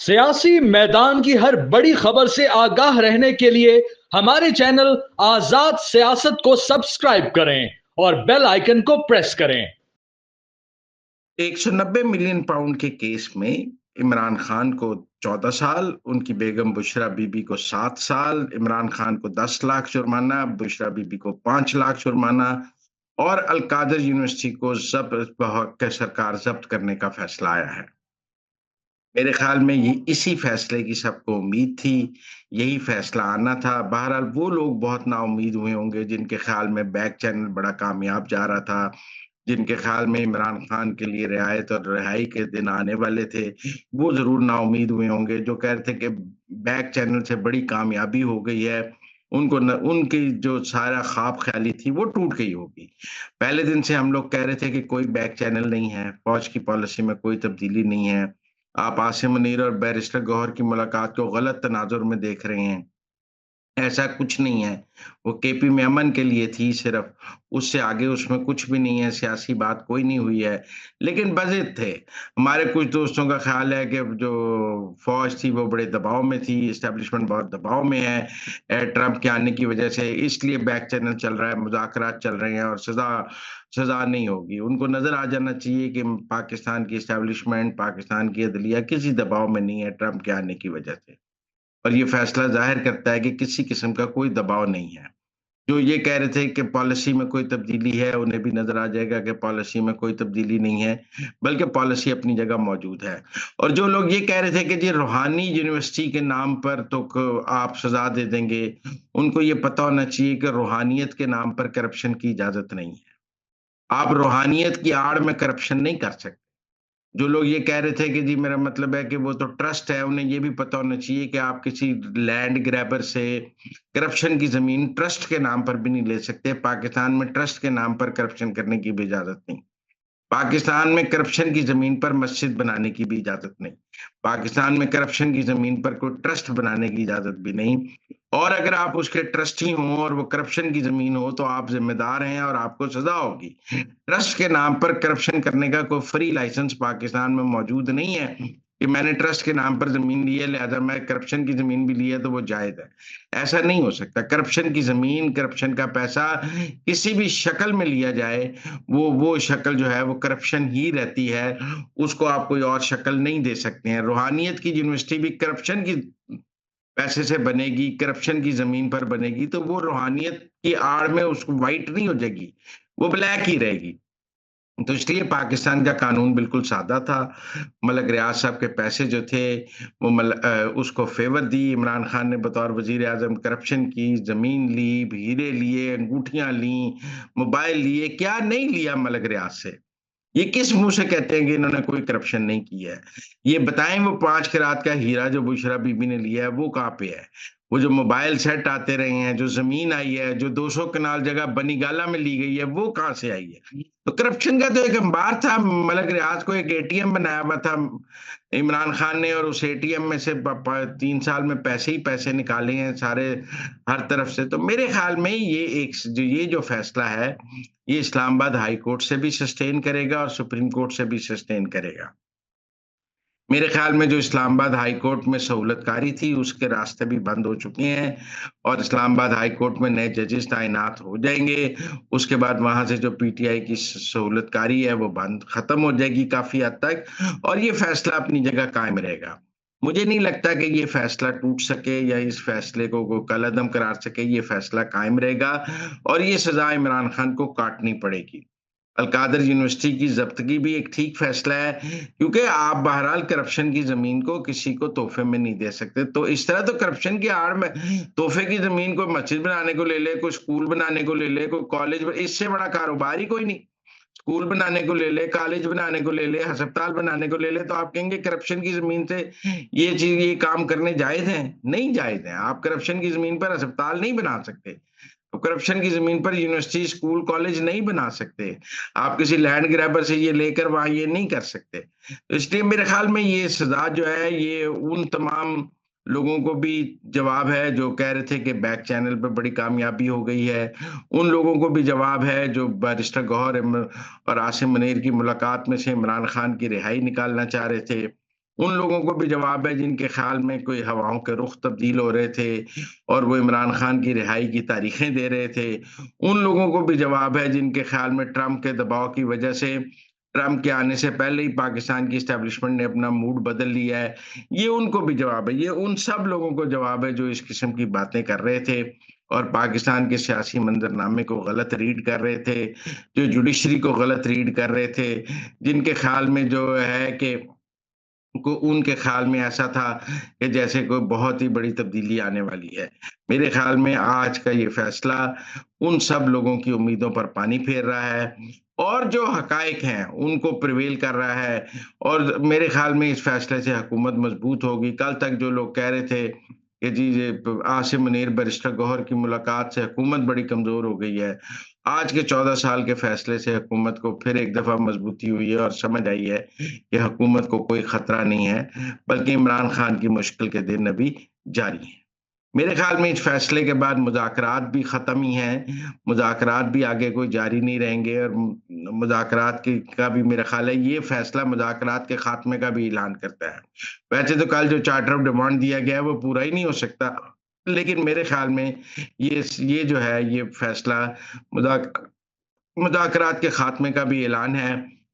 सियासी मैदान की हर बड़ी खबर से आगाह रहने के लिए हमारे चैनल आजाद सियासत को सब्सक्राइब करें और बेल आइकन को प्रेस करें। 190 मिलियन पाउंड के केस में इमरान खान को 14 साल, उनकी बेगम बुशरा बीबी को 7 साल, इमरान खान को 10 लाख जुर्माना, बुशरा बीबी को 5 लाख जुर्माना और अलकादर यूनिवर्सिटी को जब्त सरकार जब्त करने का फैसला आया है। मेरे ख्याल में ये इसी फैसले की सबको उम्मीद थी, यही फैसला आना था। बहरहाल वो लोग बहुत नाउम्मीद हुए होंगे जिनके ख्याल में बैक चैनल बड़ा कामयाब जा रहा था, जिनके ख्याल में इमरान खान के लिए रियायत और रिहाई के दिन आने वाले थे, वो ज़रूर नाउम्मीद हुए होंगे। जो कह रहे थे कि बैक चैनल से बड़ी कामयाबी हो गई है, उनको न उनकी जो सारा ख्वाब ख़याली थी, वो टूट गई होगी। पहले दिन से हम लोग कह रहे थे कि कोई बैक चैनल नहीं है, फ़ौज की पॉलिसी में कोई तब्दीली नहीं है। आप आसिम मुनीर और बैरिस्टर गौहर की मुलाकात को गलत तनाजुर में देख रहे हैं। ऐसा कुछ नहीं है। वो केपी में अमन के लिए थी सिर्फ़, उससे आगे उसमें कुछ भी नहीं है, सियासी बात कोई नहीं हुई है। लेकिन बज़िद थे। हमारे कुछ दोस्तों का ख़्याल है कि जो फ़ौज थी वो बड़े दबाव में थी, एस्टेब्लिशमेंट बहुत दबाव में है ट्रंप के आने की वज़ह से, इसलिए बैक चैनल चल रहा है, मुज़ाकरात चल रहे हैं और सज़ा नहीं होगी। उनको नज़र आ जाना चाहिए कि पाकिस्तान की एस्टेब्लिशमेंट, पाकिस्तान की अदलिया किसी दबाव में नहीं है ट्रंप के आने की वज़ह से। और ये फैसला ज़ाहिर करता है कि किसी किस्म का कोई दबाव नहीं है। जो ये कह रहे थे कि पॉलिसी में कोई तब्दीली है, उन्हें भी नज़र आ जाएगा कि पॉलिसी में कोई तब्दीली नहीं है, बल्कि पॉलिसी अपनी जगह मौजूद है। और जो लोग ये कह रहे थे कि जी रूहानी यूनिवर्सिटी के नाम पर तो क आप सज़ा दे देंगे, उनको ये पता होना चाहिए कि रूहानियत के नाम पर करप्शन की इजाज़त नहीं है। आप रूहानियत की आड़ में करप्शन नहीं कर सकते। जो लोग ये कह रहे थे कि जी मेरा मतलब है कि वो तो ट्रस्ट है, उन्हें ये भी पता होना चाहिए कि आप किसी लैंड ग्रैबर से करप्शन की ज़मीन ट्रस्ट के नाम पर भी नहीं ले सकते। पाकिस्तान में ट्रस्ट के नाम पर करप्शन करने की भी इजाज़त नहीं। पाकिस्तान में करप्शन की ज़मीन पर मस्जिद बनाने की भी इजाज़त नहीं। पाकिस्तान में करप्शन की ज़मीन पर कोई ट्रस्ट बनाने की इजाज़त भी नहीं। और अगर आप उसके ट्रस्टी हों और वो करप्शन की ज़मीन हो, तो आप ज़िम्मेदार हैं और आपको सज़ा होगी। ट्रस्ट के नाम पर करप्शन करने का कोई फ्री लाइसेंस पाकिस्तान में मौजूद नहीं है कि मैंने ट्रस्ट के नाम पर ज़मीन ली है, लिहाज़ा मैं करप्शन की ज़मीन भी ली है, तो वो जायज़ है। ऐसा नहीं हो सकता। करप्शन की ज़मीन, करप्शन का पैसा किसी भी शक्ल में लिया जाए, वो शक्ल जो है वो करप्शन ही रहती है, उसको आप कोई और शक्ल नहीं दे सकते हैं। रूहानियत की यूनिवर्सिटी भी करप्शन की पैसे से बनेगी, करप्शन की ज़मीन पर बनेगी, तो वो रूहानियत की आड़ में उसको व्हाइट नहीं हो जाएगी, वो ब्लैक ही रहेगी। तो इसलिए पाकिस्तान का कानून बिल्कुल सादा था। मलक रियाज साहब के पैसे जो थे वो उसको फ़ेवर दी। इमरान खान ने बतौर वज़ीर-ए-आज़म करप्शन की, ज़मीन ली, हीरे लिए, अंगूठियाँ लीं, मोबाइल लिए, क्या नहीं लिया मलक रियाज से। ये किस मुँह से कहते हैं कि इन्होंने कोई करप्शन नहीं की है? ये बताएँ वो 5 खैरात का हीरा जो बुशरा बीबी ने लिया है, वो कहाँ पे है? वो जो मोबाइल सेट आते रहे हैं, जो ज़मीन आई है, जो 200 कनाल जगह बनीगाला में ली गई है, वो कहाँ से आई है? तो करप्शन का तो एक अंबार था, मलक रियाज को एक एटीएम बनाया हुआ था इमरान खान ने और उस एटीएम में से प प 3 साल में पैसे ही पैसे निकाले हैं सारे हर तरफ से। तो मेरे ख़्याल में ये जो फ़ैसला है, ये इस्लामाबाद हाई कोर्ट से भी सस्टेन करेगा और सुप्रीम कोर्ट से भी सस्टेन करेगा। मेरे ख़्याल में जो इस्लामाबाद हाई कोर्ट में सहूलतकारी थी, उसके रास्ते भी बंद हो चुके हैं और इस्लामाबाद हाई कोर्ट में नए जजेस तैनात हो जाएँगे। उसके बाद वहाँ से जो पीटीआई की सहूलतकारी है, वो बंद ख़त्म हो जाएगी काफ़ी हद तक और ये फ़ैसला अपनी जगह कायम रहेगा। मुझे नहीं लगता कि ये फ़ैसला टूट सके या इस फ़ैसले को कोई कलअदम करार सके, ये फ़ैसला कायम रहेगा और ये सज़ा इमरान खान को काटनी पड़ेगी। अलकादर यूनिवर्सिटी की ज़ब्तगी भी एक ठीक फ़ैसला है, क्योंकि आप बहरहाल करप्शन की ज़मीन को किसी को तोहफ़े में नहीं दे सकते। तो इस तरह तो करप्शन की आड़ में तोहफ़े की ज़मीन कोई मस्जिद बनाने को ले ले, कोई स्कूल बनाने को ले ले, कोई कॉलेज इससे बड़ा कारोबार ही कोई नहीं। स्कूल बनाने को ले ले, कॉलेज बनाने को ले ले, अस्पताल बनाने को ले ले, तो आप कहेंगे करप्शन की ज़मीन से ये काम करने जायज़ हैं? नहीं जायज़ हैं। आप करप्शन की ज़मीन पर अस्पताल नहीं बना सकते। तो करप्शन की ज़मीन पर यूनिवर्सिटी, स्कूल, कॉलेज नहीं बना सकते। आप किसी लैंड ग्रैबर से ये लेकर वहाँ ये नहीं कर सकते। तो इसलिए मेरे ख़्याल में ये सज़ा जो है ये उन तमाम लोगों को भी जवाब है जो कह रहे थे कि बैक चैनल पे बड़ी कामयाबी हो गई है। उन लोगों को भी जवाब है जो बैरिस्टर गौहर और आसिम मुनीर की मुलाकात में से इमरान खान की रिहाई निकालना चाह रहे थे। उन लोगों को भी जवाब है जिनके ख्याल में कोई हवाओं के रुख तब्दील हो रहे थे और वो इमरान खान की रिहाई की तारीखें दे रहे थे। उन लोगों को भी जवाब है जिनके ख्याल में ट्रंप के दबाव की वजह से, ट्रंप के आने से पहले ही पाकिस्तान की एस्टेब्लिशमेंट ने अपना मूड बदल लिया है। ये उनको भी जवाब है। ये उन सब लोगों को जवाब है जो इस किस्म की बातें कर रहे थे और पाकिस्तान के सियासी मंजरनामे को गलत रीड कर रहे थे, जो जुडिशरी को गलत रीड कर रहे थे, जिनके ख्याल में जो है कि को उनके ख़्याल में ऐसा था कि जैसे कोई बहुत ही बड़ी तब्दीली आने वाली है। मेरे ख़्याल में आज का ये फ़ैसला उन सब लोगों की उम्मीदों पर पानी फेर रहा है और जो हक़ाइक़ हैं, उनको प्रिवेल कर रहा है और मेरे ख़्याल में इस फ़ैसले से हुकूमत मज़बूत होगी। कल तक जो लोग कह रहे थे कि जी, ये ब आसिम मुनीर, बैरिस्टर गौहर की मुलाकात से हुकूमत बड़ी कमज़ोर हो गई है। आज के 14 साल के फैसले से हुकूमत को फिर एक दफ़ा मज़बूती हुई है और समझ आई है कि हुकूमत को कोई खतरा नहीं है, बल्कि इमरान खान की मुश्किल के दिन अभी जारी हैं। मेरे ख़्याल में इस फैसले के बाद मुज़ाकरात भी ख़त्म ही हैं, मुज़ाकरात भी आगे कोई जारी नहीं रहेंगे और मुज़ाकरात की का भी मेरा ख़्याल है ये फैसला मुज़ाकरात के ख़ात्मे का भी ऐलान करता है। वैसे तो कल जो चार्टर ऑफ डिमांड दिया गया है वो पूरा ही नहीं हो सकता, लेकिन मेरे ख़्याल में ये जो है ये फैसला मुज़ाक मुज़ाकरात के ख़ात्मे का भी ऐलान है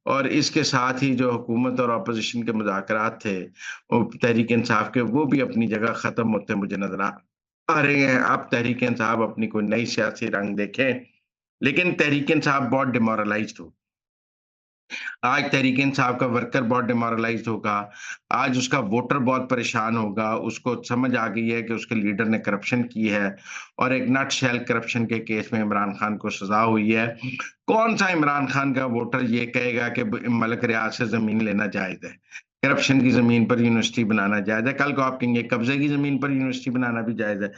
और इसके साथ ही जो हुकूमत और ऑपोज़िशन के मुज़ाकरात थे, वो तहरीक इंसाफ के, वो भी अपनी जगह ख़त्म होते मुझे नज़र आ रहे हैं। अब तहरीक इंसाफ अपनी कोई नई सियासी रंग देखें, लेकिन तहरीक इंसाफ बहुत डिमोरलाइज़्ड हो। आज तहरीक इंसाफ का वर्कर बहुत डिमोरलाइज़्ड होगा, आज उसका वोटर बहुत परेशान होगा, उसको समझ आ गई है कि उसके लीडर ने करप्शन की है और एक नटशेल करप्शन के केस में इमरान खान को सज़ा हुई है। कौन-सा इमरान खान का वोटर ये कहेगा कि ब मलक रियाज से ज़मीन लेना जायज़ है? करप्शन की ज़मीन पर यूनिवर्सिटी बनाना जायज़ है, कल को आप कहेंगे कब्ज़े की ज़मीन पर यूनिवर्सिटी बनाना भी जायज़ है।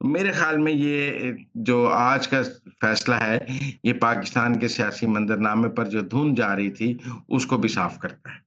मेरे ख़्याल में ये जो आज का फैसला है, ये पाकिस्तान के सियासी मंज़रनामे पर जो धुंध जा रही थी, उसको भी साफ़ करता है।